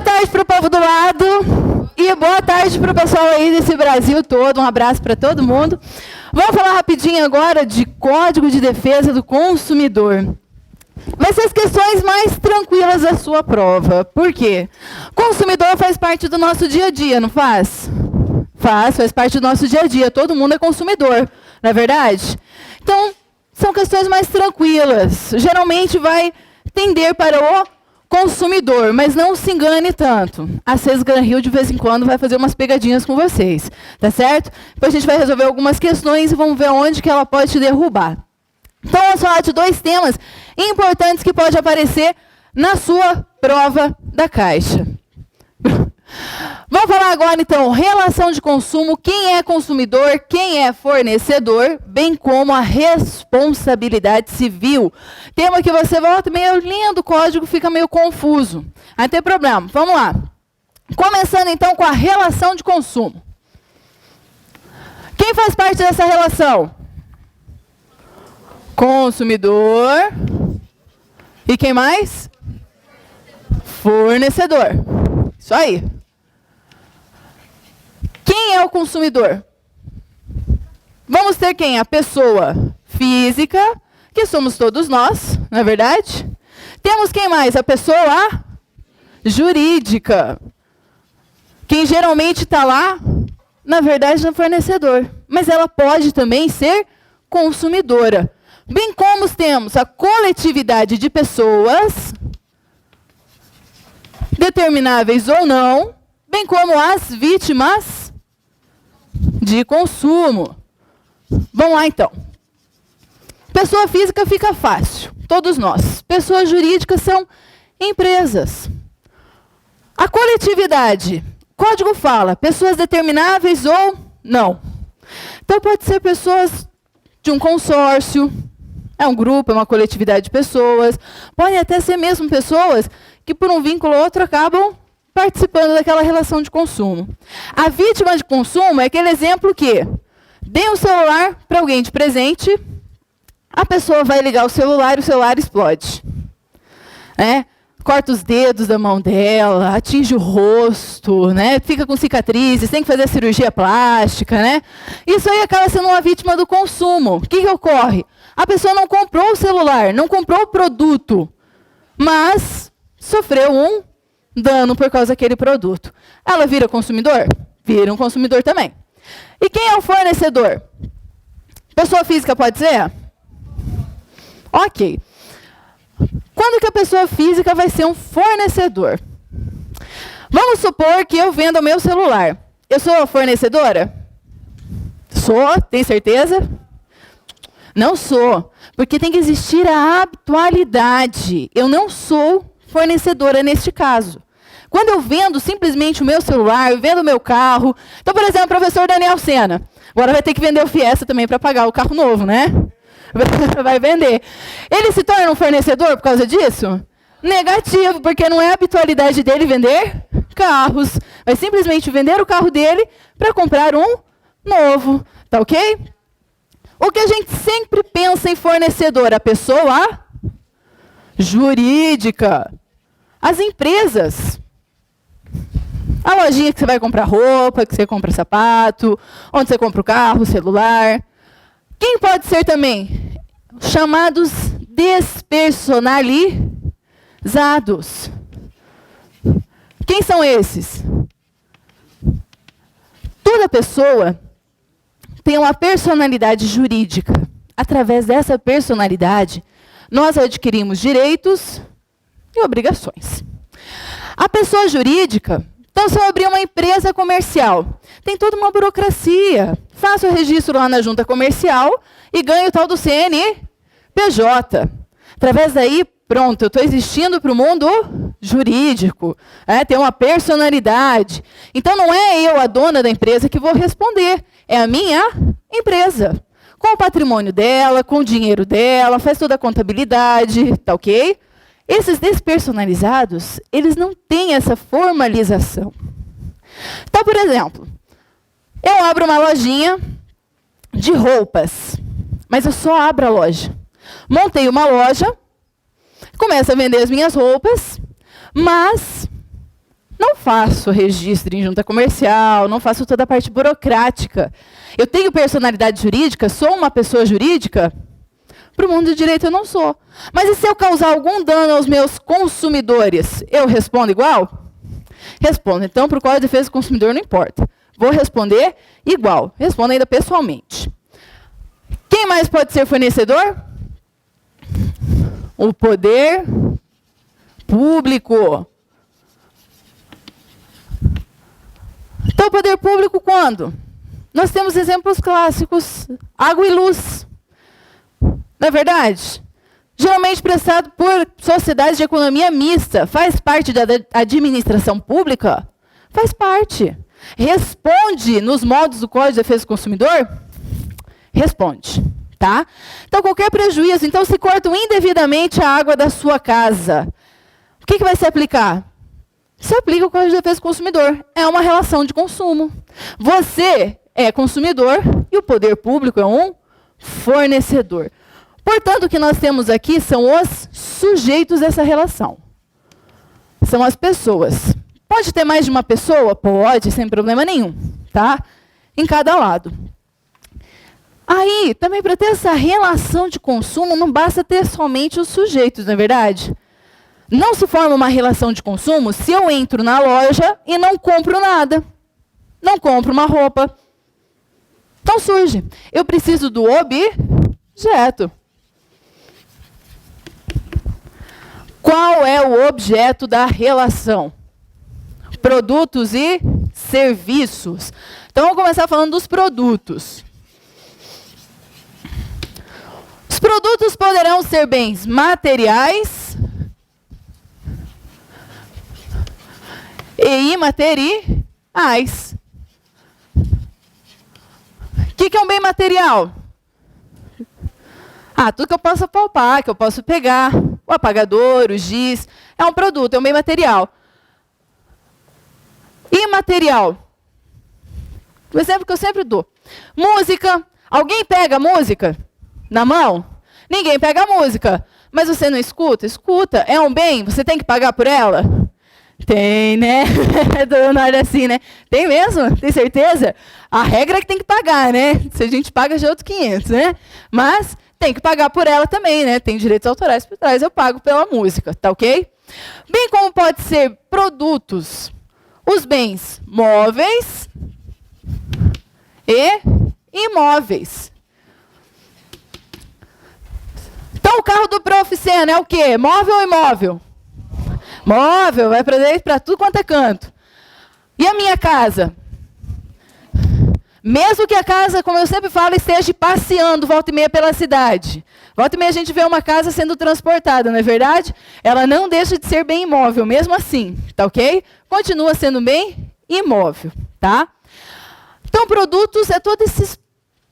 tarde para o povo do lado e boa tarde para o pessoal aí desse Brasil todo. Um abraço para todo mundo. Vamos falar rapidinho agora de Código de Defesa do Consumidor. Vai ser as questões mais tranquilas da sua prova. Por quê? Consumidor faz parte do nosso dia a dia, não faz? Faz parte do nosso dia a dia. Todo mundo é consumidor, não é verdade? Então, são questões mais tranquilas. Geralmente vai tender para o consumidor, mas não se engane tanto. A Sesgan Rio, de vez em quando, vai fazer umas pegadinhas com vocês, tá certo? Depois a gente vai resolver algumas questões e vamos ver onde que ela pode te derrubar. Então, vamos falar de dois temas importantes que podem aparecer na sua prova da Caixa. Vamos falar agora, então, relação de consumo, quem é consumidor, quem é fornecedor, bem como a responsabilidade civil. Tema que você volta meio lendo o código, fica meio confuso. Não tem problema, vamos lá. Começando, então, com a relação de consumo. Quem faz parte dessa relação? Consumidor. E quem mais? Fornecedor. Isso aí. Quem é o consumidor? Vamos ter quem? A pessoa física, que somos todos nós, não é verdade? Temos quem mais? A pessoa jurídica. Quem geralmente está lá, na verdade, é o fornecedor. Mas ela pode também ser consumidora. Bem como temos a coletividade de pessoas, determináveis ou não, bem como as vítimas de consumo. Vamos lá, então. Pessoa física fica fácil, todos nós. Pessoas jurídicas são empresas. A coletividade, o código fala, pessoas determináveis ou não. Então, pode ser pessoas de um consórcio, é um grupo, é uma coletividade de pessoas. Podem até ser mesmo pessoas que, por um vínculo ou outro, acabam participando daquela relação de consumo. A vítima de consumo é aquele exemplo que dê um celular para alguém de presente, a pessoa vai ligar o celular e o celular explode. Corta os dedos da mão dela, atinge o rosto, fica com cicatrizes, tem que fazer cirurgia plástica. Isso aí acaba sendo uma vítima do consumo. O que ocorre? A pessoa não comprou o celular, não comprou o produto, mas sofreu um dano por causa daquele produto. Ela vira consumidor? Vira um consumidor também. E quem é o fornecedor? Pessoa física pode ser? Ok. Quando que a pessoa física vai ser um fornecedor? Vamos supor que eu vendo o meu celular. Eu sou fornecedora? Sou, tem certeza? Não sou, porque tem que existir a habitualidade. Eu não sou fornecedora neste caso. Quando eu vendo simplesmente o meu celular, eu vendo o meu carro. Então, por exemplo, o professor Daniel Sena. Agora vai ter que vender o Fiesta também para pagar o carro novo, né? Vai vender. Ele se torna um fornecedor por causa disso? Negativo, porque não é a habitualidade dele vender carros. Vai simplesmente vender o carro dele para comprar um novo. Tá ok? O que a gente sempre pensa em fornecedor? A pessoa jurídica. As empresas. A lojinha que você vai comprar roupa, que você compra sapato, onde você compra o carro, o celular. Quem pode ser também? Chamados despersonalizados. Quem são esses? Toda pessoa tem uma personalidade jurídica. Através dessa personalidade, nós adquirimos direitos e obrigações. A pessoa jurídica, então, se eu abrir uma empresa comercial, tem toda uma burocracia. Faço o registro lá na junta comercial e ganho o tal do CNPJ. Através daí, pronto, eu estou existindo para o mundo jurídico. Tem uma personalidade. Então, não é eu, a dona da empresa, que vou responder. É a minha empresa. Com o patrimônio dela, com o dinheiro dela, faz toda a contabilidade, tá ok? Esses despersonalizados, eles não têm essa formalização. Então, por exemplo, eu abro uma lojinha de roupas, mas eu só abro a loja. Montei uma loja, começo a vender as minhas roupas, mas Não faço registro em junta comercial, não faço toda a parte burocrática. Eu tenho personalidade jurídica, sou uma pessoa jurídica? Para o mundo do direito eu não sou. Mas e se eu causar algum dano aos meus consumidores, eu respondo igual? Respondo. Então, para o Código de Defesa do Consumidor não importa. Vou responder igual. Respondo ainda pessoalmente. Quem mais pode ser fornecedor? O poder público. Então, o poder público quando? Nós temos exemplos clássicos. Água e luz. Não é verdade? Geralmente prestado por sociedades de economia mista. Faz parte da administração pública? Faz parte. Responde nos moldes do Código de Defesa do Consumidor? Responde. Tá? Então, qualquer prejuízo. Então, se cortam indevidamente a água da sua casa, o que vai se aplicar? Se aplica o Código de Defesa do Consumidor. É uma relação de consumo. Você é consumidor e o poder público é um fornecedor. Portanto, o que nós temos aqui são os sujeitos dessa relação. São as pessoas. Pode ter mais de uma pessoa? Pode, sem problema nenhum. Tá? Em cada lado. Aí, também para ter essa relação de consumo, não basta ter somente os sujeitos, não é verdade? Não se forma uma relação de consumo se eu entro na loja e não compro nada. Não compro uma roupa. Então surge. Eu preciso do objeto. Qual é o objeto da relação? Produtos e serviços. Então vamos começar falando dos produtos. Os produtos poderão ser bens materiais e imateriais. O que é um bem material? Tudo que eu posso palpar, que eu posso pegar. O apagador, o giz, é um produto, é um bem material. Imaterial. O exemplo que eu sempre dou. Música. Alguém pega a música na mão? Ninguém pega a música. Mas você não escuta? Escuta. É um bem? Você tem que pagar por ela? Tem, né? Dona olha assim, né? Tem mesmo? Tem certeza? A regra é que tem que pagar, né? Se a gente paga, já é outros 500, né? Mas tem que pagar por ela também, né? Tem direitos autorais por trás, eu pago pela música, tá ok? Bem como pode ser produtos, os bens móveis e imóveis. Então, o carro do Prof. Sena é o quê? Móvel ou imóvel? Móvel, vai para tudo quanto é canto. E a minha casa? Mesmo que a casa, como eu sempre falo, esteja passeando volta e meia pela cidade. Volta e meia a gente vê uma casa sendo transportada, não é verdade? Ela não deixa de ser bem imóvel, mesmo assim, tá ok? Continua sendo bem imóvel, tá? Então, produtos é todos esses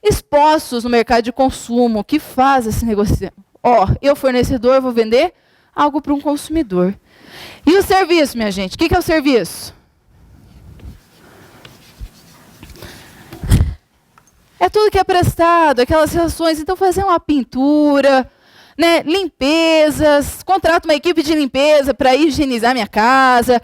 expostos no mercado de consumo que faz esse negócio. Eu fornecedor vou vender algo para um consumidor. E o serviço, minha gente? O que é o serviço? É tudo que é prestado, aquelas relações. Então, fazer uma pintura, né, limpezas, contrato uma equipe de limpeza para higienizar minha casa,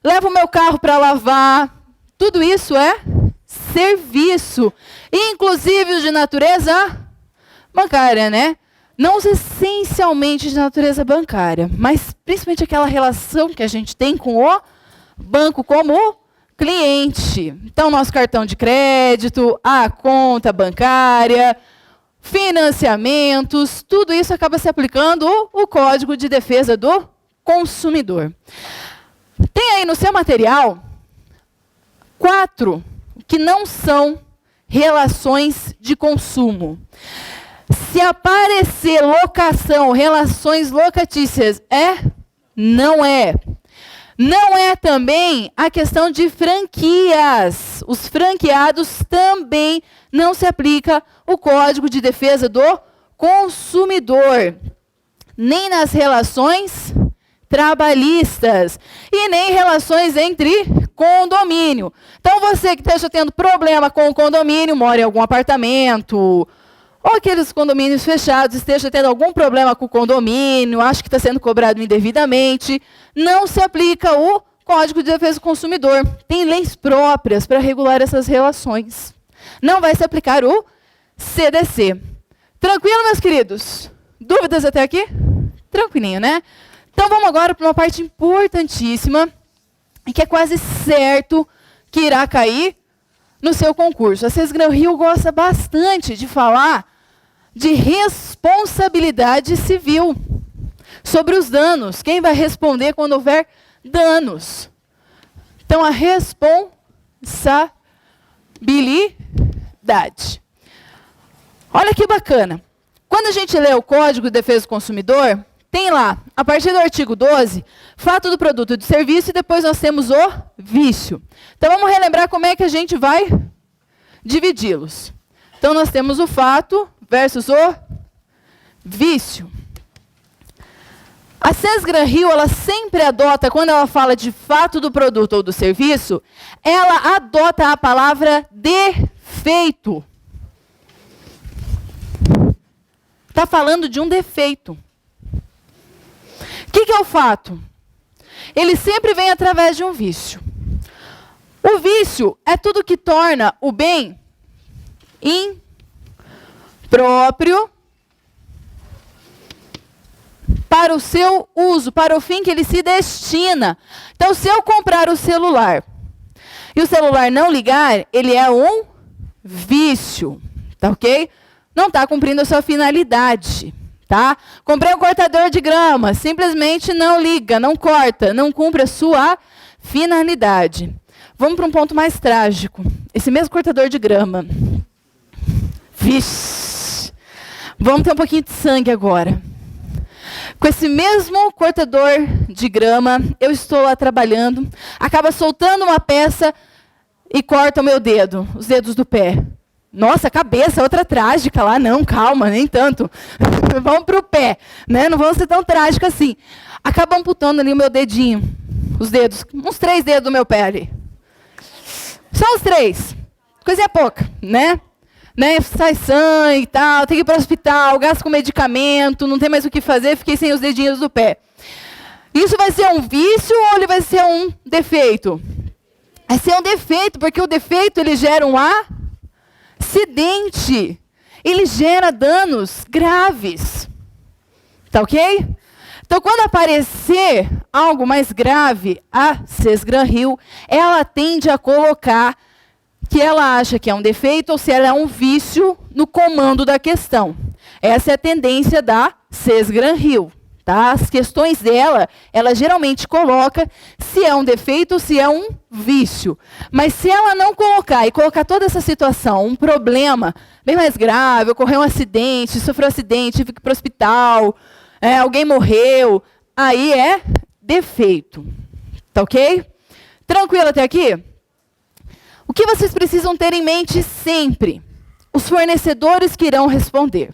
levo o meu carro para lavar. Tudo isso é serviço. Inclusive os de natureza bancária, né? Não essencialmente de natureza bancária, mas principalmente aquela relação que a gente tem com o banco como cliente. Então, nosso cartão de crédito, a conta bancária, financiamentos, tudo isso acaba se aplicando o Código de Defesa do Consumidor. Tem aí no seu material 4 que não são relações de consumo. Se aparecer locação, relações locatícias, não é. Não é também a questão de franquias. Os franqueados também não se aplica o Código de Defesa do Consumidor, nem nas relações trabalhistas e nem relações entre condomínio. Então, você que esteja tendo problema com o condomínio, mora em algum apartamento, ou aqueles condomínios fechados, esteja tendo algum problema com o condomínio, acha que está sendo cobrado indevidamente, não se aplica o Código de Defesa do Consumidor. Tem leis próprias para regular essas relações. Não vai se aplicar o CDC. Tranquilo, meus queridos? Dúvidas até aqui? Tranquilinho, né? Então vamos agora para uma parte importantíssima e que é quase certo que irá cair no seu concurso. A Sesgran Rio gosta bastante de falar de responsabilidade civil, sobre os danos. Quem vai responder quando houver danos? Então, a responsabilidade. Olha que bacana. Quando a gente lê o Código de Defesa do Consumidor, tem lá, a partir do artigo 12, fato do produto e do serviço, e depois nós temos o vício. Então, vamos relembrar como é que a gente vai dividi-los. Então, nós temos o fato versus o vício. A Sesgran Rio, ela sempre adota, quando ela fala de fato do produto ou do serviço, ela adota a palavra defeito. Está falando de um defeito. O que é o fato? Ele sempre vem através de um vício. O vício é tudo que torna o bem impróprio para o seu uso, para o fim que ele se destina. Então, se eu comprar o celular e o celular não ligar, ele é um vício, tá ok? Não está cumprindo a sua finalidade, tá? Comprei um cortador de grama, simplesmente não liga, não corta, não cumpre a sua finalidade. Vamos para um ponto mais trágico. Esse mesmo cortador de grama. Vixe! Vamos ter um pouquinho de sangue agora. Com esse mesmo cortador de grama, eu estou lá trabalhando, acaba soltando uma peça e corta o meu dedo, os dedos do pé. Nossa, cabeça, outra trágica lá. Não, calma, nem tanto. Vamos para o pé, né? Não vamos ser tão trágico assim. Acaba amputando ali o meu dedinho, os dedos, uns 3 dedos do meu pé ali. Só uns 3. Coisinha pouca, né? Sai sangue e tal, tem que ir para o hospital, gasto com medicamento, não tem mais o que fazer, fiquei sem os dedinhos do pé. Isso vai ser um vício ou ele vai ser um defeito? Vai ser um defeito, porque o defeito ele gera um acidente. Ele gera danos graves. Tá ok? Então, quando aparecer algo mais grave, a Sesgran Rio, ela tende a colocar que ela acha que é um defeito ou se ela é um vício no comando da questão. Essa é a tendência da Sesgran Rio. Tá? As questões dela, ela geralmente coloca se é um defeito ou se é um vício. Mas se ela não colocar, e colocar toda essa situação, um problema bem mais grave, ocorreu um acidente, sofreu um acidente, tive que ir para o hospital, alguém morreu, aí é defeito. Tá ok? Tranquilo até aqui? O que vocês precisam ter em mente sempre? Os fornecedores que irão responder.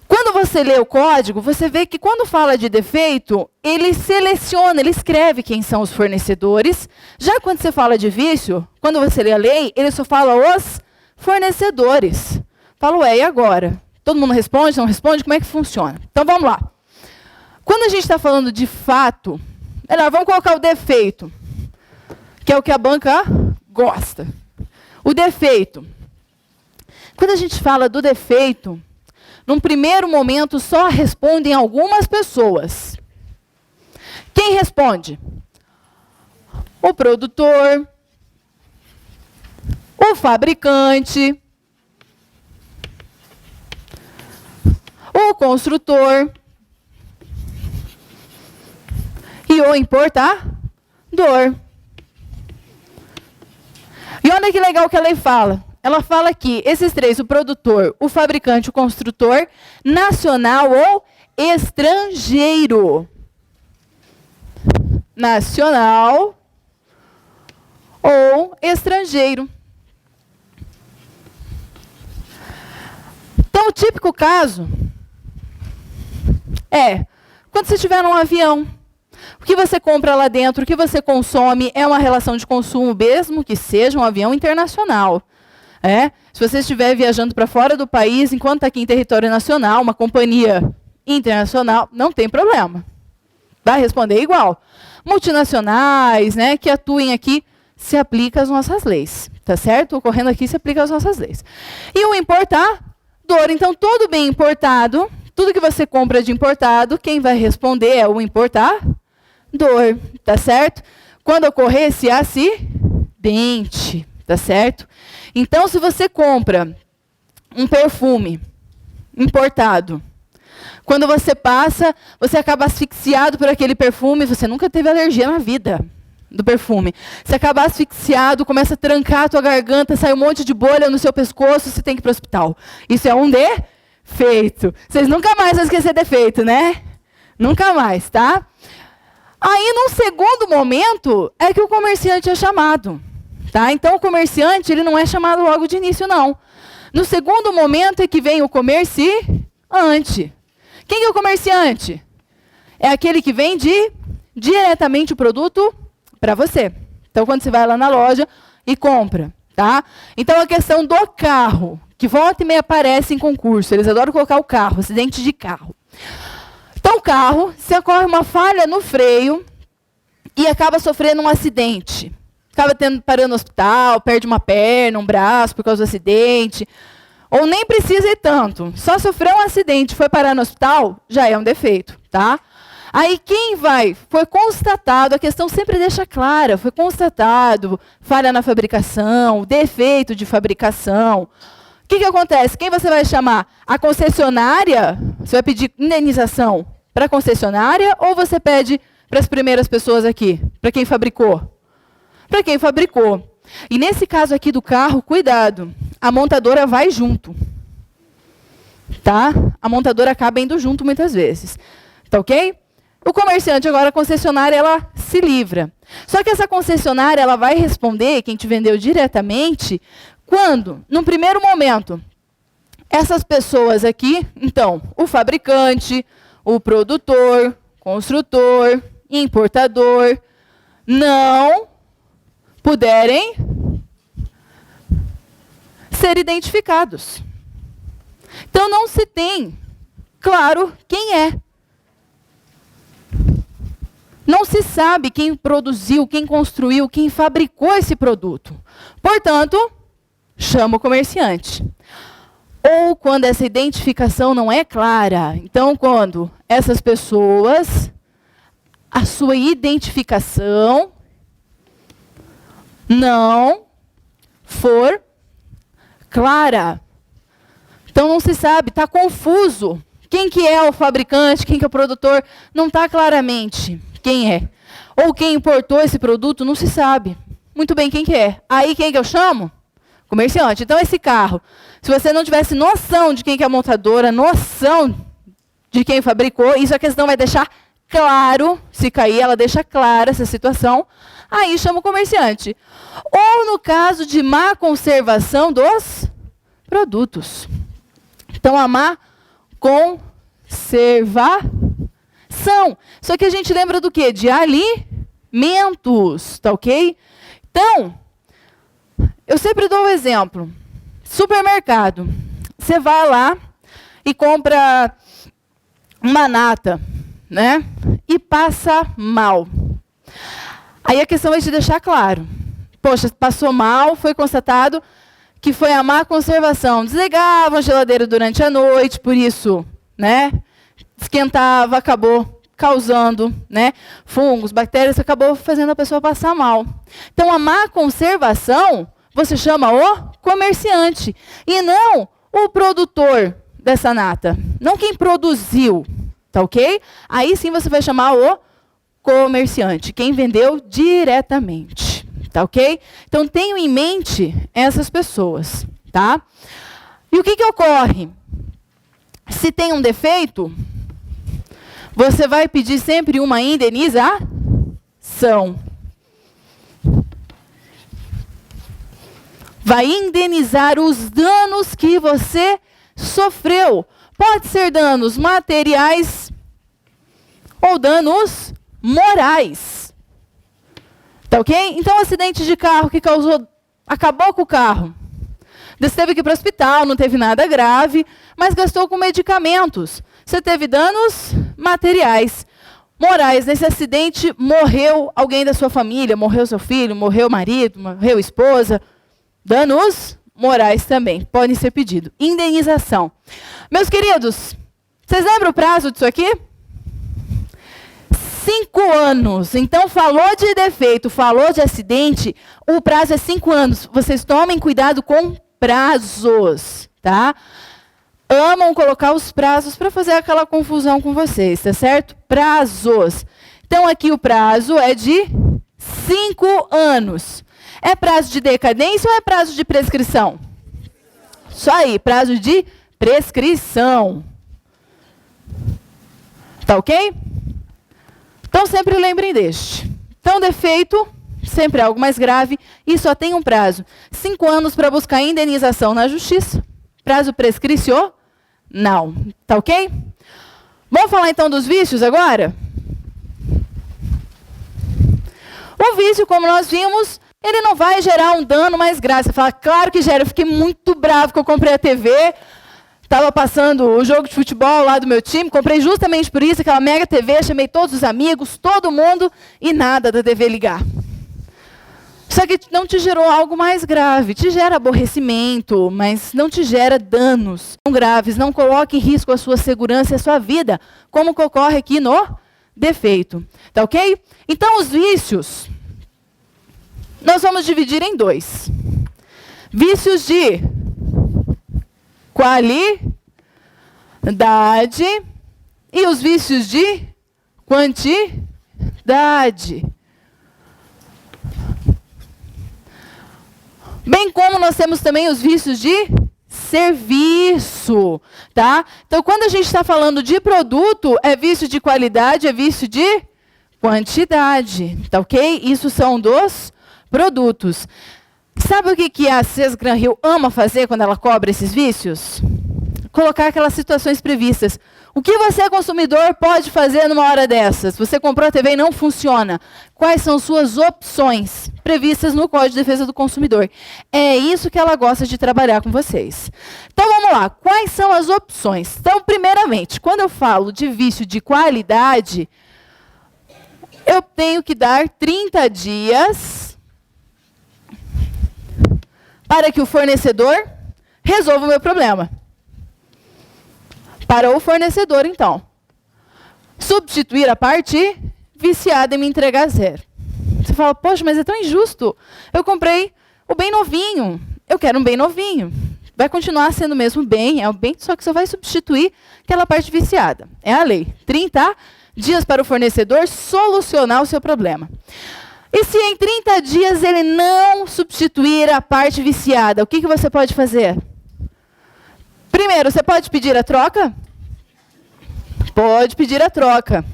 Quando você lê o código, você vê que quando fala de defeito, ele seleciona, ele escreve quem são os fornecedores. Já quando você fala de vício, quando você lê a lei, ele só fala os fornecedores. Fala, e agora? Todo mundo responde, não responde? Como é que funciona? Então, vamos lá. Quando a gente está falando de fato, vamos colocar o defeito, que é o que a banca gosta. O defeito. Quando a gente fala do defeito, num primeiro momento só respondem algumas pessoas. Quem responde? O produtor, o fabricante, o construtor e o importador. E olha que legal que a lei fala. Ela fala que esses 3, o produtor, o fabricante, o construtor, nacional ou estrangeiro. Nacional ou estrangeiro. Então, o típico caso é quando você estiver num avião. O que você compra lá dentro, o que você consome é uma relação de consumo, mesmo que seja um avião internacional. Se você estiver viajando para fora do país, enquanto está aqui em território nacional, uma companhia internacional, não tem problema. Vai responder igual. multinacionais, né, que atuem aqui, se aplica às nossas leis, tá certo? Ocorrendo aqui se aplica às nossas leis. E o importador, então todo bem importado, tudo que você compra de importado, quem vai responder é o importador, tá certo? Quando ocorrer esse acidente, tá certo? Então, se você compra um perfume importado, quando você passa, você acaba asfixiado por aquele perfume, você nunca teve alergia na vida do perfume. Você acaba asfixiado, começa a trancar a tua garganta, sai um monte de bolha no seu pescoço, você tem que ir para o hospital. Isso é um defeito. Vocês nunca mais vão esquecer defeito, né? Nunca mais, tá? Aí, num segundo momento, é que o comerciante é chamado. Tá? Então, o comerciante ele não é chamado logo de início, não. No segundo momento é que vem o comerciante. Quem é o comerciante? É aquele que vende diretamente o produto para você. Então, quando você vai lá na loja e compra. Tá? Então, a questão do carro, que volta e meia aparece em concurso. Eles adoram colocar o carro, acidente de carro. Então, o carro, se ocorre uma falha no freio e acaba sofrendo um acidente. Acaba parando no hospital, perde uma perna, um braço por causa do acidente. Ou nem precisa ir tanto. Só sofreu um acidente, foi parar no hospital, já é um defeito, tá? Aí quem vai? Foi constatado, a questão sempre deixa clara, foi constatado falha na fabricação, defeito de fabricação. O que acontece? Quem você vai chamar? A concessionária? Você vai pedir indenização para a concessionária ou você pede para as primeiras pessoas aqui? Para quem fabricou? Para quem fabricou. E nesse caso aqui do carro, cuidado, a montadora vai junto. Tá? A montadora acaba indo junto muitas vezes. Tá ok? O comerciante, agora, a concessionária, ela se livra. Só que essa concessionária, ela vai responder, quem te vendeu diretamente, quando, num primeiro momento, essas pessoas aqui, então, o fabricante, o produtor, construtor, importador, não puderem ser identificados. Então, não se tem claro quem é. Não se sabe quem produziu, quem construiu, quem fabricou esse produto. Portanto, chama o comerciante. Ou quando essa identificação não é clara. Então, quando essas pessoas, a sua identificação não for clara. Então, não se sabe, está confuso. Quem que é o fabricante, quem que é o produtor, não está claramente quem é. Ou quem importou esse produto, não se sabe muito bem quem que é. Aí, quem que eu chamo? Comerciante. Então, esse carro, se você não tivesse noção de quem que é a montadora, noção de quem fabricou, isso a questão vai deixar claro, se cair, ela deixa clara essa situação, aí chama o comerciante. Ou no caso de má conservação dos produtos. Então, a má conservação. Só que a gente lembra do quê? De alimentos, tá ok? Então, eu sempre dou um exemplo. Supermercado. Você vai lá e compra uma nata, né? E passa mal. Aí a questão é de deixar claro. Poxa, passou mal, foi constatado que foi a má conservação. Desligavam a geladeira durante a noite, por isso, né? Esquentava, acabou causando, né, fungos, bactérias, acabou fazendo a pessoa passar mal. Então, a má conservação, você chama o comerciante, e não o produtor dessa nata. Não quem produziu, tá ok? Aí sim você vai chamar o comerciante, quem vendeu diretamente, tá ok? Então, tenham em mente essas pessoas, tá? E o que ocorre? Se tem um defeito, você vai pedir sempre uma indenização. Vai indenizar os danos que você sofreu. Pode ser danos materiais ou danos morais. Tá ok? Então, acidente de carro que causou, acabou com o carro. Você teve que ir para o hospital, não teve nada grave, mas gastou com medicamentos. Você teve danos materiais. Morais, nesse acidente morreu alguém da sua família, morreu seu filho, morreu o marido, morreu a esposa. Danos morais também podem ser pedidos. Indenização. Meus queridos, vocês lembram o prazo disso aqui? 5 anos. Então, falou de defeito, falou de acidente, o prazo é 5 anos. Vocês tomem cuidado com prazos, tá? Amam colocar os prazos para fazer aquela confusão com vocês, tá certo? Prazos. Então, aqui o prazo é de 5 anos. É prazo de decadência ou é prazo de prescrição? Isso aí, prazo de prescrição. Tá ok? Então, sempre lembrem deste. Então, defeito, sempre é algo mais grave, e só tem um prazo. 5 anos para buscar indenização na justiça. Prazo prescricional. Tá ok? Vamos falar então dos vícios agora? O vício, como nós vimos, ele não vai gerar um dano mais grave. Você fala, claro que gera. Eu fiquei muito bravo que eu comprei a TV. Estava passando o jogo de futebol lá do meu time. Comprei justamente por isso, aquela mega TV. Chamei todos os amigos, todo mundo. E nada da TV ligar. Só que não te gerou algo mais grave. Te gera aborrecimento, mas não te gera danos tão graves. Não coloque em risco a sua segurança e a sua vida, como ocorre aqui no defeito. Tá ok? Então, os vícios, nós vamos dividir em 2. Vícios de qualidade e os vícios de quantidade. Bem como nós temos também os vícios de serviço, tá? Então, quando a gente está falando de produto, é vício de qualidade, é vício de quantidade, tá ok? Isso são dos produtos. Sabe o que a Cés Gran Rio ama fazer quando ela cobra esses vícios? Colocar aquelas situações previstas. O que você, consumidor, pode fazer numa hora dessas? Você comprou a TV e não funciona. Quais são suas opções previstas no Código de Defesa do Consumidor? É isso que ela gosta de trabalhar com vocês. Então, vamos lá. Quais são as opções? Então, primeiramente, quando eu falo de vício de qualidade, eu tenho que dar 30 dias para que o fornecedor resolva o meu problema. Para o fornecedor, então, substituir a parte viciada e me entregar zero. Você fala, poxa, mas é tão injusto. Eu comprei o bem novinho. Eu quero um bem novinho. Vai continuar sendo o mesmo bem, é o bem, só que só vai substituir aquela parte viciada. É a lei. 30 dias para o fornecedor solucionar o seu problema. E se em 30 dias ele não substituir a parte viciada, o que você pode fazer? Primeiro, você pode pedir a troca? Pode pedir a troca.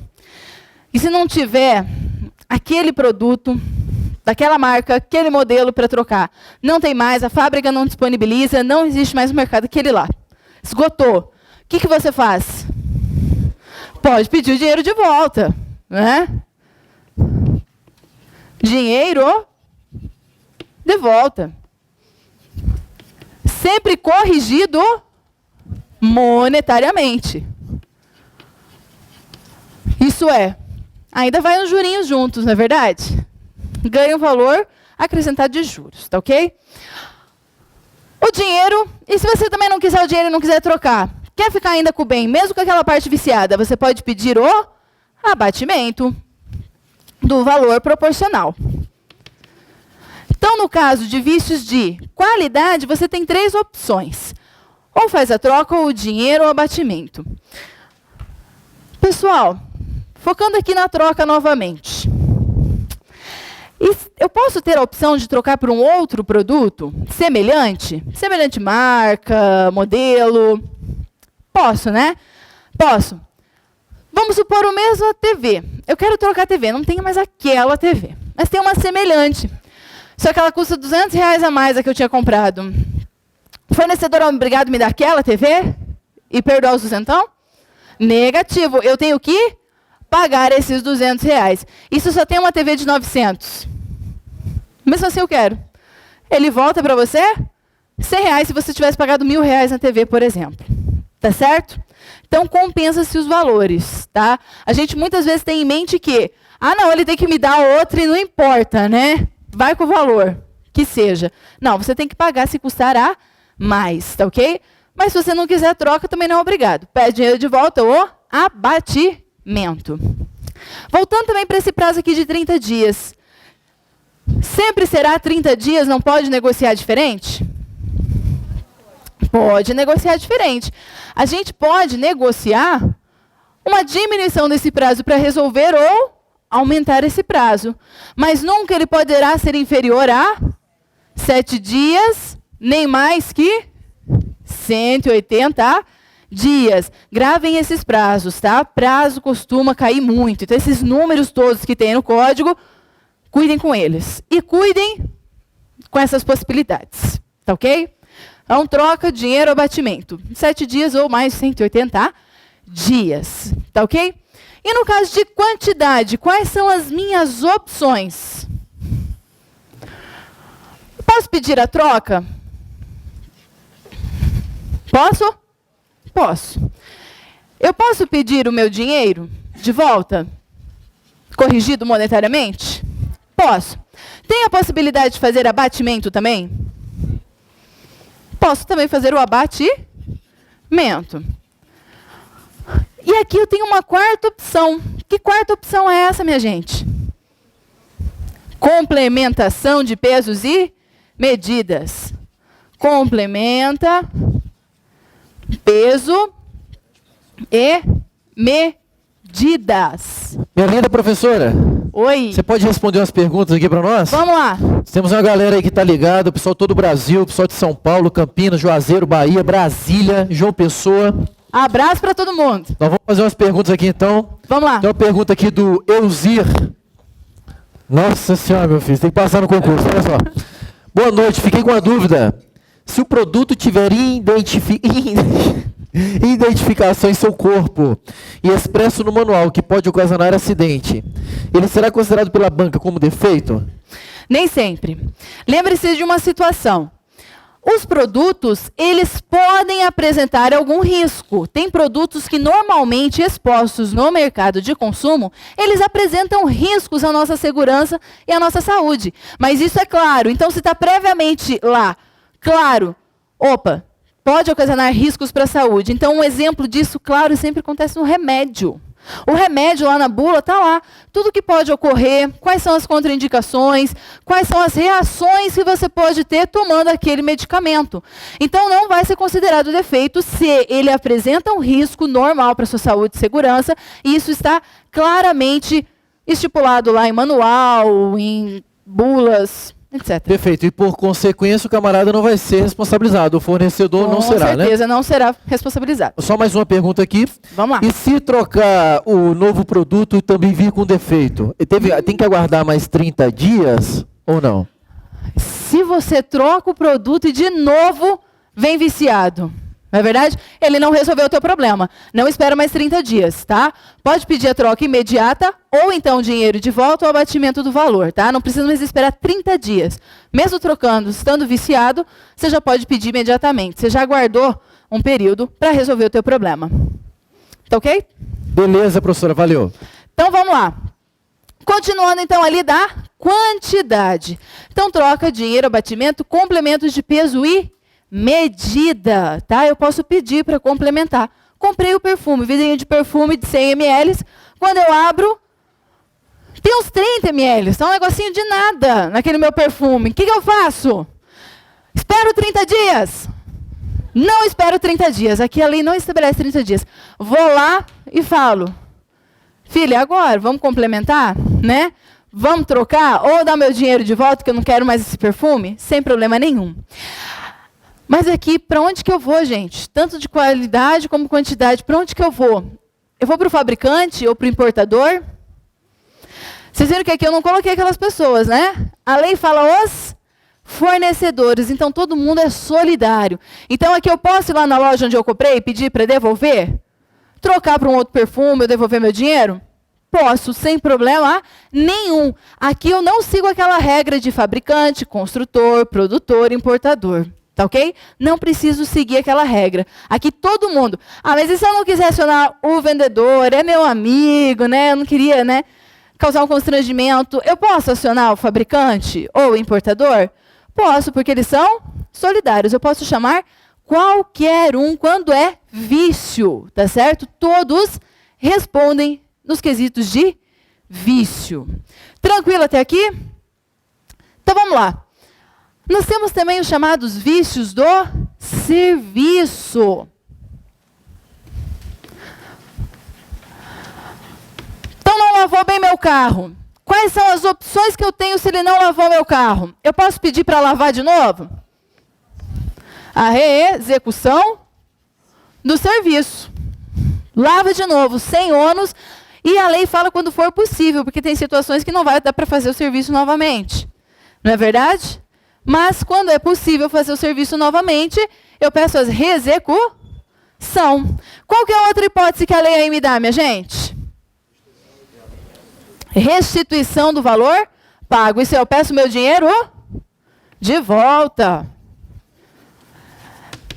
E se não tiver aquele produto, daquela marca, aquele modelo para trocar, não tem mais, a fábrica não disponibiliza, não existe mais no mercado aquele lá. Esgotou. O que você faz? Pode pedir o dinheiro de volta, né? Dinheiro de volta. Sempre corrigido monetariamente. Isso é, ainda vai uns jurinhos juntos, não é verdade? Ganha um valor acrescentado de juros, tá ok? O dinheiro, e se você também não quiser o dinheiro e não quiser trocar, quer ficar ainda com o bem, mesmo com aquela parte viciada, você pode pedir o abatimento do valor proporcional. Então, no caso de vícios de qualidade, você tem 3 opções. Ou faz a troca, ou o dinheiro, ou o abatimento. Pessoal, focando aqui na troca novamente. Eu posso ter a opção de trocar por um outro produto semelhante? Semelhante marca, modelo? Posso, né? Posso. Vamos supor o mesmo TV. Eu quero trocar a TV, não tenho mais aquela TV. Mas tem uma semelhante. Só que ela custa R$200 a mais a que eu tinha comprado. O fornecedor é obrigado a me dar aquela TV e perdoar os duzentão? Negativo. Eu tenho que pagar esses R$200. Isso só tem uma TV de 900. Mesmo assim eu quero. Ele volta para você R$100 se você tivesse pagado R$1.000 na TV, por exemplo. Tá certo? Então, compensa-se os valores, tá? A gente muitas vezes tem em mente que, não, ele tem que me dar outra e não importa, né? Vai com o valor, que seja. Não, você tem que pagar se custar a mais, tá ok? Mas se você não quiser a troca, também não é obrigado. Pede dinheiro de volta ou abatimento. Voltando também para esse prazo aqui de 30 dias. Sempre será 30 dias, não pode negociar diferente? Pode negociar diferente. A gente pode negociar uma diminuição desse prazo para resolver ou aumentar esse prazo. Mas nunca ele poderá ser inferior a 7 dias, nem mais que 180 dias. Gravem esses prazos, tá? Prazo costuma cair muito. Então, esses números todos que tem no código, cuidem com eles. E cuidem com essas possibilidades, tá ok? Então, troca, dinheiro, abatimento. 7 dias ou mais 180 dias, tá ok? E no caso de quantidade, quais são as minhas opções? Posso pedir a troca? Posso? Posso. Eu posso pedir o meu dinheiro de volta? Corrigido monetariamente? Posso. Tem a possibilidade de fazer abatimento também? Posso também fazer o abatimento. E aqui eu tenho uma quarta opção. Que quarta opção é essa, minha gente? Complementação de pesos e medidas. Complementa, peso e medidas. Minha linda professora. Oi. Você pode responder umas perguntas aqui para nós? Vamos lá. Temos uma galera aí que está ligada, o pessoal todo o Brasil, o pessoal de São Paulo, Campinas, Juazeiro, Bahia, Brasília, João Pessoa. Abraço para todo mundo. Nós vamos fazer umas perguntas aqui então. Vamos lá. Tem uma pergunta aqui do Elzir. Nossa senhora, meu filho, você tem que passar no concurso, olha só. Boa noite, fiquei com a dúvida. Se o produto tiver identificação em seu corpo e expresso no manual que pode ocasionar acidente, ele será considerado pela banca como defeito? Nem sempre. Lembre-se de uma situação. Os produtos, eles podem apresentar algum risco. Tem produtos que normalmente expostos no mercado de consumo, eles apresentam riscos à nossa segurança e à nossa saúde. Mas isso é claro. Então, se está previamente lá, claro, pode ocasionar riscos para a saúde. Então, um exemplo disso, claro, sempre acontece no remédio. O remédio lá na bula está lá. Tudo que pode ocorrer, quais são as contraindicações, quais são as reações que você pode ter tomando aquele medicamento. Então, não vai ser considerado defeito se ele apresenta um risco normal para a sua saúde e segurança, e isso está claramente estipulado lá em manual, em bulas, etc. Perfeito. E por consequência, o camarada não vai ser responsabilizado. O fornecedor não será, né? Com certeza não será responsabilizado. Só mais uma pergunta aqui. Vamos lá. E se trocar o novo produto e também vir com defeito? Tem que aguardar mais 30 dias ou não? Se você troca o produto e de novo vem viciado, não é verdade? Ele não resolveu o teu problema. Não espera mais 30 dias, tá? Pode pedir a troca imediata ou então dinheiro de volta ou abatimento do valor, tá? Não precisa mais esperar 30 dias. Mesmo trocando, estando viciado, você já pode pedir imediatamente. Você já aguardou um período para resolver o teu problema. Tá ok? Beleza, professora. Valeu. Então, vamos lá. Continuando, então, ali da quantidade. Então, troca, dinheiro, abatimento, complementos de peso e medida, tá? Eu posso pedir para complementar. Comprei o perfume, vidrinho de perfume de 100 ml. Quando eu abro, tem uns 30 ml. Tá um negocinho de nada naquele meu perfume. O que eu faço? Espero 30 dias? Não espero 30 dias. Aqui a lei não estabelece 30 dias. Vou lá e falo, filha, agora, vamos complementar, né? Vamos trocar? Ou dar meu dinheiro de volta, que eu não quero mais esse perfume? Sem problema nenhum. Mas aqui, para onde que eu vou, gente? Tanto de qualidade como quantidade, para onde que eu vou? Eu vou para o fabricante ou para o importador? Vocês viram que aqui eu não coloquei aquelas pessoas, né? A lei fala os fornecedores, então todo mundo é solidário. Então aqui eu posso ir lá na loja onde eu comprei e pedir para devolver? Trocar para um outro perfume ou devolver meu dinheiro? Posso, sem problema nenhum. Aqui eu não sigo aquela regra de fabricante, construtor, produtor, importador. Tá ok? Não preciso seguir aquela regra. Aqui todo mundo. Mas e se eu não quiser acionar o vendedor, é meu amigo, né? Eu não queria, né, causar um constrangimento. Eu posso acionar o fabricante ou o importador? Posso, porque eles são solidários. Eu posso chamar qualquer um quando é vício, tá certo? Todos respondem nos quesitos de vício. Tranquilo até aqui? Então vamos lá. Nós temos também os chamados vícios do serviço. Então não lavou bem meu carro. Quais são as opções que eu tenho se ele não lavou meu carro? Eu posso pedir para lavar de novo? A reexecução do serviço. Lava de novo, sem ônus. E a lei fala quando for possível, porque tem situações que não vai dar para fazer o serviço novamente. Não é verdade? Mas quando é possível fazer o serviço novamente, eu peço a reexecução. Qual que é a outra hipótese que a lei aí me dá, minha gente? Restituição do valor pago. E se eu peço meu dinheiro de volta?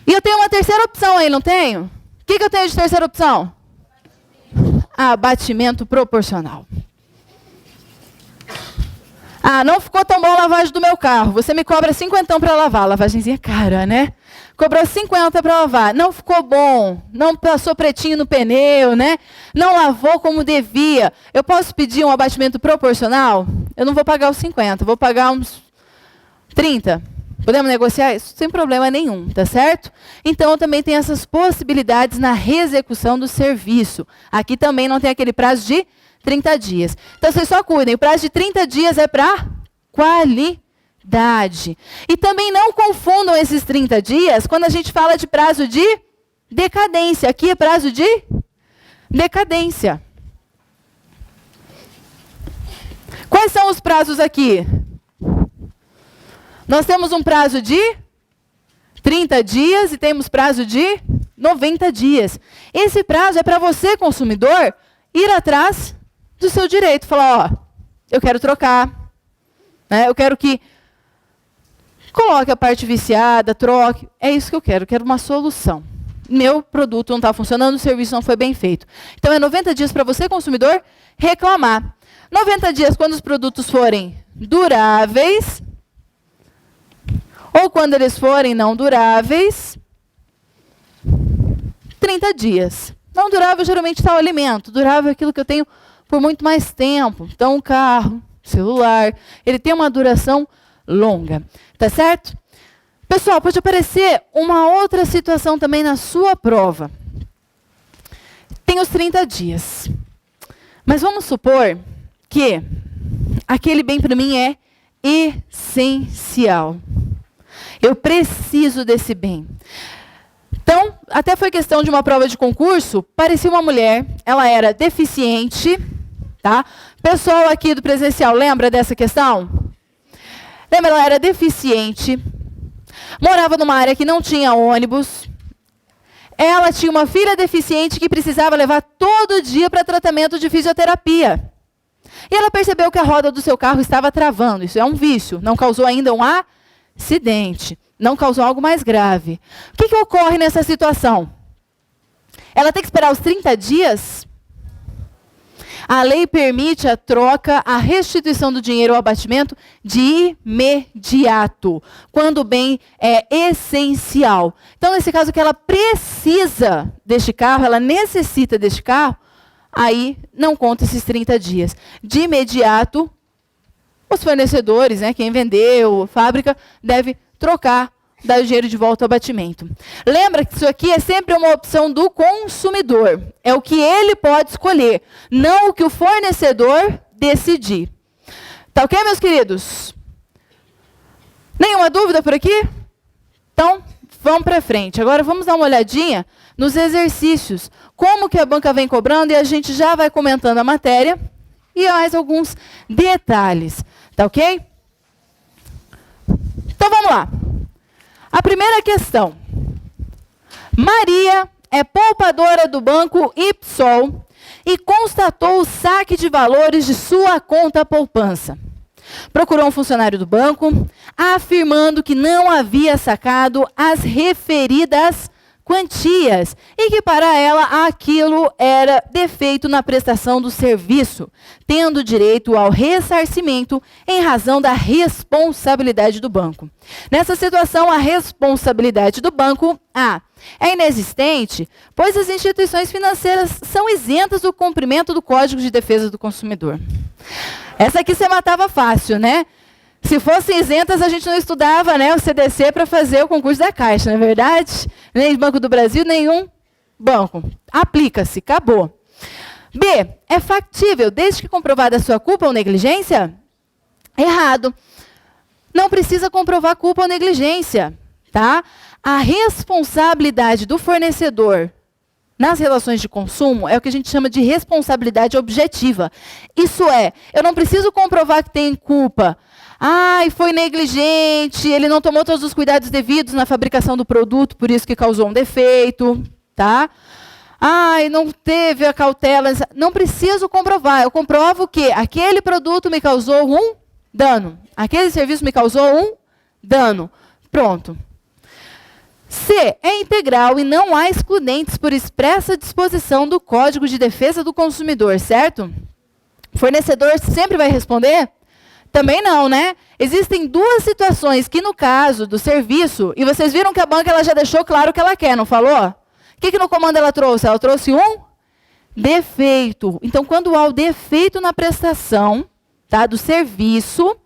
E eu tenho uma terceira opção aí, não tenho? O que eu tenho de terceira opção? Abatimento proporcional. Não ficou tão bom a lavagem do meu carro. Você me cobra 50 para lavar. Lavagenzinha cara, né? Cobrou 50 para lavar. Não ficou bom. Não passou pretinho no pneu, né? Não lavou como devia. Eu posso pedir um abatimento proporcional? Eu não vou pagar os 50, vou pagar uns 30. Podemos negociar isso? Sem problema nenhum, tá certo? Então, também tem essas possibilidades na reexecução do serviço. Aqui também não tem aquele prazo de 30 dias. Então, vocês só cuidem. O prazo de 30 dias é para qualidade. E também não confundam esses 30 dias quando a gente fala de prazo de decadência. Aqui é prazo de decadência. Quais são os prazos aqui? Nós temos um prazo de 30 dias e temos prazo de 90 dias. Esse prazo é para você, consumidor, ir atrás do seu direito. Falar, eu quero trocar, né? Eu quero que coloque a parte viciada, troque. É isso que eu quero uma solução. Meu produto não está funcionando, o serviço não foi bem feito. Então, é 90 dias para você, consumidor, reclamar. 90 dias quando os produtos forem duráveis, ou quando eles forem não duráveis, 30 dias. Não durável geralmente está o alimento. Durável é aquilo que eu tenho por muito mais tempo. Então, o carro, celular, ele tem uma duração longa. Tá certo? Pessoal, pode aparecer uma outra situação também na sua prova. Tem os 30 dias. Mas vamos supor que aquele bem para mim é essencial. Eu preciso desse bem. Então, até foi questão de uma prova de concurso, parecia uma mulher, ela era deficiente, tá? Pessoal aqui do presencial, lembra dessa questão? Lembra, ela era deficiente, morava numa área que não tinha ônibus, ela tinha uma filha deficiente que precisava levar todo dia para tratamento de fisioterapia. E ela percebeu que a roda do seu carro estava travando, isso é um vício, não causou ainda um acidente, não causou algo mais grave. O que ocorre nessa situação? Ela tem que esperar os 30 dias? A lei permite a troca, a restituição do dinheiro ou abatimento de imediato, quando o bem é essencial. Então, nesse caso que ela precisa deste carro, ela necessita deste carro, aí não conta esses 30 dias. De imediato, os fornecedores, né, quem vendeu, a fábrica, deve trocar, dar o dinheiro de volta ao abatimento. Lembra que isso aqui é sempre uma opção do consumidor. É o que ele pode escolher, não o que o fornecedor decidir. Tá ok, meus queridos? Nenhuma dúvida por aqui? Então, vamos para frente. Agora vamos dar uma olhadinha nos exercícios. Como que a banca vem cobrando e a gente já vai comentando a matéria e mais alguns detalhes. Tá ok? Então vamos lá. A primeira questão. Maria é poupadora do banco Ipsol e constatou o saque de valores de sua conta poupança. procurou um funcionário do banco, afirmando que não havia sacado as referidas quantias e que para ela aquilo era defeito na prestação do serviço, tendo direito ao ressarcimento em razão da responsabilidade do banco. Nessa situação, a responsabilidade do banco é inexistente, pois as instituições financeiras são isentas do cumprimento do Código de Defesa do Consumidor. Essa aqui você matava fácil, né? Se fossem isentas, a gente não estudava, né, o CDC para fazer o concurso da Caixa, não é verdade? Nem Banco do Brasil, nenhum banco. Aplica-se, acabou. B, é factível, desde que comprovada a sua culpa ou negligência? Errado. Não precisa comprovar culpa ou negligência, tá? A responsabilidade do fornecedor nas relações de consumo é o que a gente chama de responsabilidade objetiva. Isso é, eu não preciso comprovar que tem culpa. Foi negligente, ele não tomou todos os cuidados devidos na fabricação do produto, por isso que causou um defeito, tá? Não teve a cautela. Não preciso comprovar, eu comprovo que aquele produto me causou um dano, aquele serviço me causou um dano. Pronto. C, é integral e não há excludentes por expressa disposição do Código de Defesa do Consumidor, certo? O fornecedor sempre vai responder? Também não, né? Existem duas situações que, no caso do serviço, e vocês viram que a banca ela já deixou claro o que ela quer, não falou? O que no comando ela trouxe? Ela trouxe um defeito. Então, quando há o defeito na prestação, tá, do serviço, o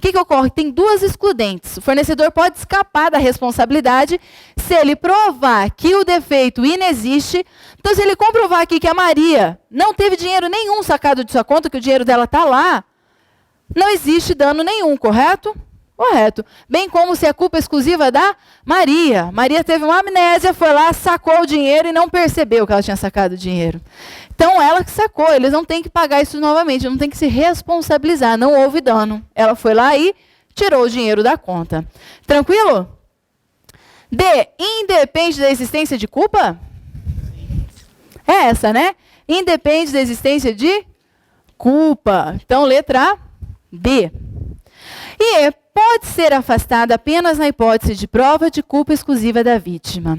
que ocorre? Tem duas excludentes. O fornecedor pode escapar da responsabilidade se ele provar que o defeito inexiste. Então, se ele comprovar aqui que a Maria não teve dinheiro nenhum sacado de sua conta, que o dinheiro dela está lá, não existe dano nenhum, correto? Correto. Bem como se a culpa é exclusiva da Maria. Maria teve uma amnésia, foi lá, sacou o dinheiro e não percebeu que ela tinha sacado o dinheiro. Então, ela que sacou, eles não têm que pagar isso novamente, não tem que se responsabilizar, não houve dano. Ela foi lá e tirou o dinheiro da conta. Tranquilo? D, independe da existência de culpa? É essa, né? Independe da existência de culpa. Então, letra A. D. E pode ser afastada apenas na hipótese de prova de culpa exclusiva da vítima.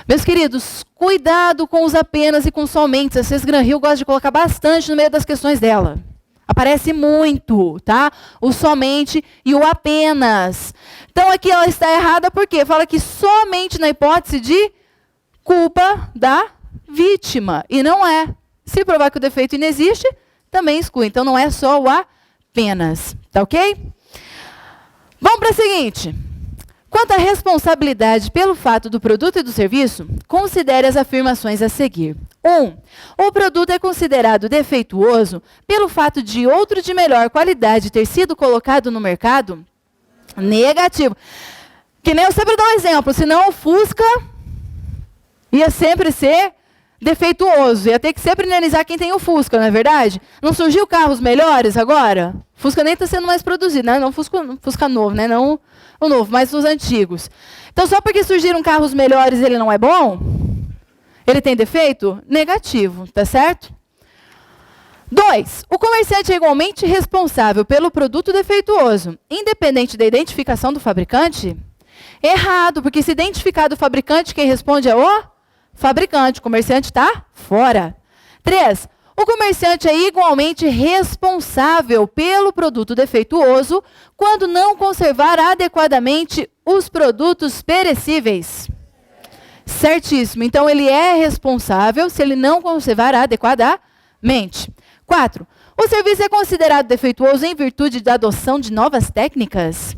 Meus queridos, cuidado com os apenas e com somente. A Cês Gran Rio gosta de colocar bastante no meio das questões dela. Aparece muito, tá? O somente e o apenas. Então, aqui ela está errada porque fala que somente na hipótese de culpa da vítima. E não é. Se provar que o defeito inexiste, também exclui. Então, não é só o apenas. Tá ok? Vamos para a seguinte. Quanto à responsabilidade pelo fato do produto e do serviço, considere as afirmações a seguir. 1. O produto é considerado defeituoso pelo fato de outro de melhor qualidade ter sido colocado no mercado? Negativo. Que nem eu sempre dou um exemplo, senão o Fusca ia sempre ser defeituoso, ia ter que sempre indenizar quem tem o Fusca, não é verdade? Não surgiu carros melhores agora? O Fusca nem está sendo mais produzido, né? Não Fusca novo, né? Não o novo, mas os antigos. Então, só porque surgiram carros melhores, ele não é bom? Ele tem defeito? Negativo, tá certo? 2. O comerciante é igualmente responsável pelo produto defeituoso, independente da identificação do fabricante? Errado, porque se identificar do fabricante, quem responde é o fabricante. O comerciante está fora. 3. O comerciante é igualmente responsável pelo produto defeituoso quando não conservar adequadamente os produtos perecíveis. Certíssimo. Então, ele é responsável se ele não conservar adequadamente. 4. O serviço é considerado defeituoso em virtude da adoção de novas técnicas?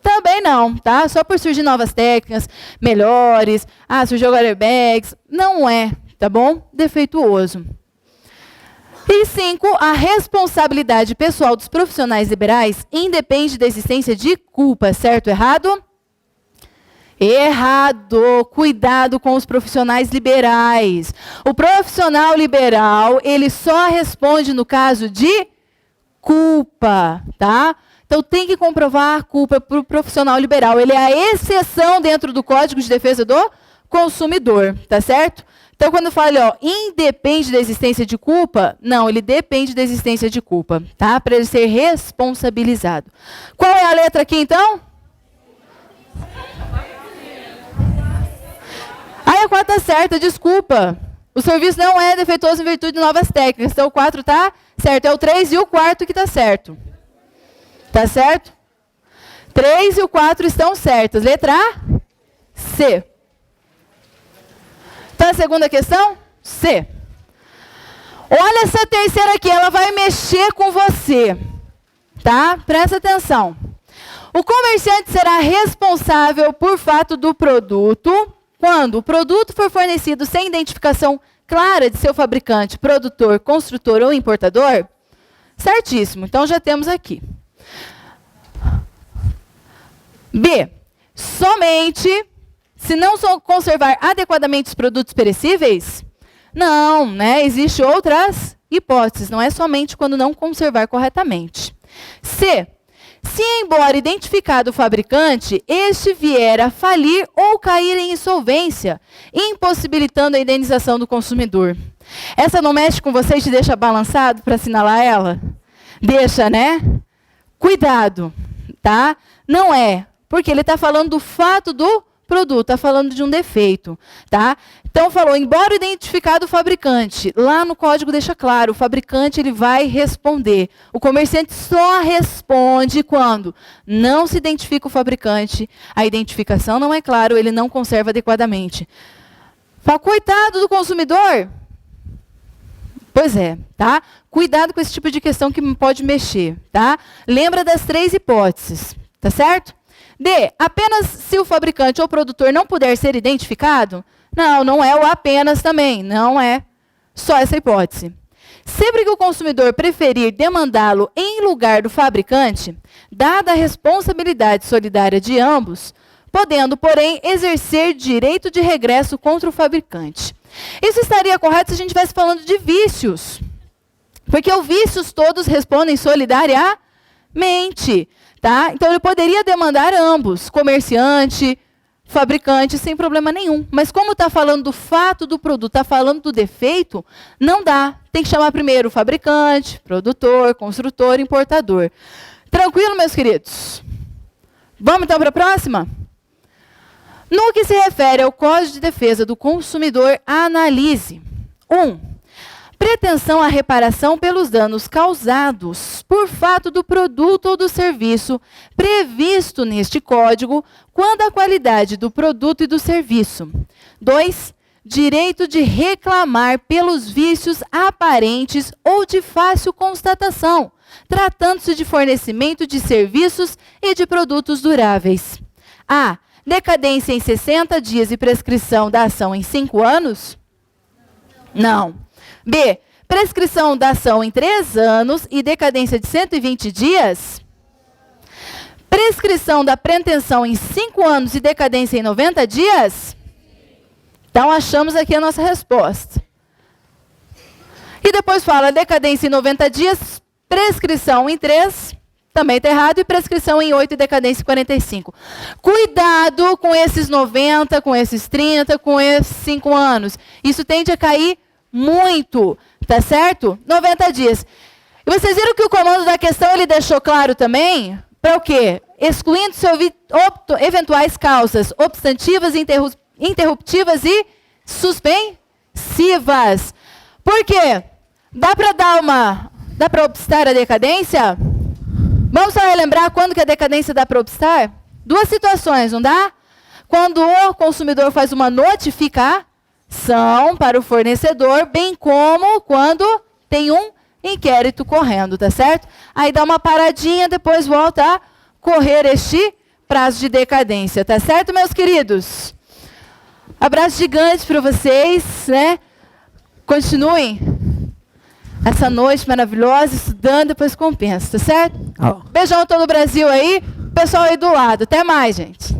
Também não, tá? Só por surgir novas técnicas, melhores, surgiu airbags, não é, tá bom? Defeituoso. E 5, a responsabilidade pessoal dos profissionais liberais independe da existência de culpa, certo ou errado? Errado. Cuidado com os profissionais liberais. O profissional liberal, ele só responde no caso de culpa, tá? Então, tem que comprovar a culpa para o profissional liberal. Ele é a exceção dentro do Código de Defesa do Consumidor, tá certo? Então, quando fala, ó, independe da existência de culpa, não, ele depende da existência de culpa, tá? Para ele ser responsabilizado. Qual é a letra aqui, então? A 4 está certa, desculpa. O serviço não é defeituoso em virtude de novas técnicas. Então, o 4 está certo. É o 3 e o 4 que está certo. Tá certo? 3 e o 4 estão certos. Letra A? C. Então, a segunda questão? C. Olha essa terceira aqui, ela vai mexer com você. Tá? Presta atenção. O comerciante será responsável por fato do produto quando o produto for fornecido sem identificação clara de seu fabricante, produtor, construtor ou importador? Certíssimo. Então, já temos aqui. B. Somente se não conservar adequadamente os produtos perecíveis? Não, né? Existem outras hipóteses. Não é somente quando não conservar corretamente. C. Se, embora identificado o fabricante, este vier a falir ou cair em insolvência, impossibilitando a indenização do consumidor. Essa não mexe com você e te deixa balançado para assinalar ela? Deixa, né? Cuidado, tá? Não é, porque ele está falando do fato do produto, está falando de um defeito, tá? Então, falou, embora identificado o fabricante, lá no código deixa claro, o fabricante ele vai responder. O comerciante só responde quando não se identifica o fabricante, a identificação não é clara, ele não conserva adequadamente. Fala, coitado do consumidor. Pois é, tá? Cuidado com esse tipo de questão que pode mexer, tá? Lembra das 3 hipóteses, tá certo? D. Apenas se o fabricante ou produtor não puder ser identificado? Não, não é o apenas também, não é só essa hipótese. Sempre que o consumidor preferir demandá-lo em lugar do fabricante, dada a responsabilidade solidária de ambos, podendo, porém, exercer direito de regresso contra o fabricante. Isso estaria correto se a gente estivesse falando de vícios. Porque os vícios todos respondem solidariamente. Tá? Então, ele poderia demandar ambos, comerciante, fabricante, sem problema nenhum. Mas como está falando do fato do produto, está falando do defeito, não dá. Tem que chamar primeiro o fabricante, produtor, construtor, importador. Tranquilo, meus queridos? Vamos então para a próxima? No que se refere ao Código de Defesa do Consumidor, analise. 1. Pretensão à reparação pelos danos causados por fato do produto ou do serviço previsto neste Código, quando a qualidade do produto e do serviço. 2. Direito de reclamar pelos vícios aparentes ou de fácil constatação, tratando-se de fornecimento de serviços e de produtos duráveis. A. Decadência em 60 dias e prescrição da ação em 5 anos? Não. B. Prescrição da ação em 3 anos e decadência de 120 dias? Prescrição da pretensão em 5 anos e decadência em 90 dias? Então, achamos aqui a nossa resposta. E depois fala decadência em 90 dias, prescrição em 3, também está errado, e prescrição em 8 e decadência em 45. Cuidado com esses 90, com esses 30, com esses 5 anos. Isso tende a cair muito, tá certo? 90 dias. E vocês viram que o comando da questão ele deixou claro também? Para o quê? Excluindo-se eventuais causas obstantivas, interruptivas e suspensivas. Por quê? Dá para obstar a decadência? Vamos só relembrar quando que a decadência dá para obstar? 2 situações, não dá? Quando o consumidor faz uma notificação para o fornecedor, bem como quando tem um inquérito correndo, tá certo? Aí dá uma paradinha, depois volta a correr este prazo de decadência, tá certo, meus queridos? Abraço gigante para vocês, né? Continuem essa noite maravilhosa, estudando, depois compensa, tá certo? Beijão a todo o Brasil aí, pessoal aí do lado. Até mais, gente.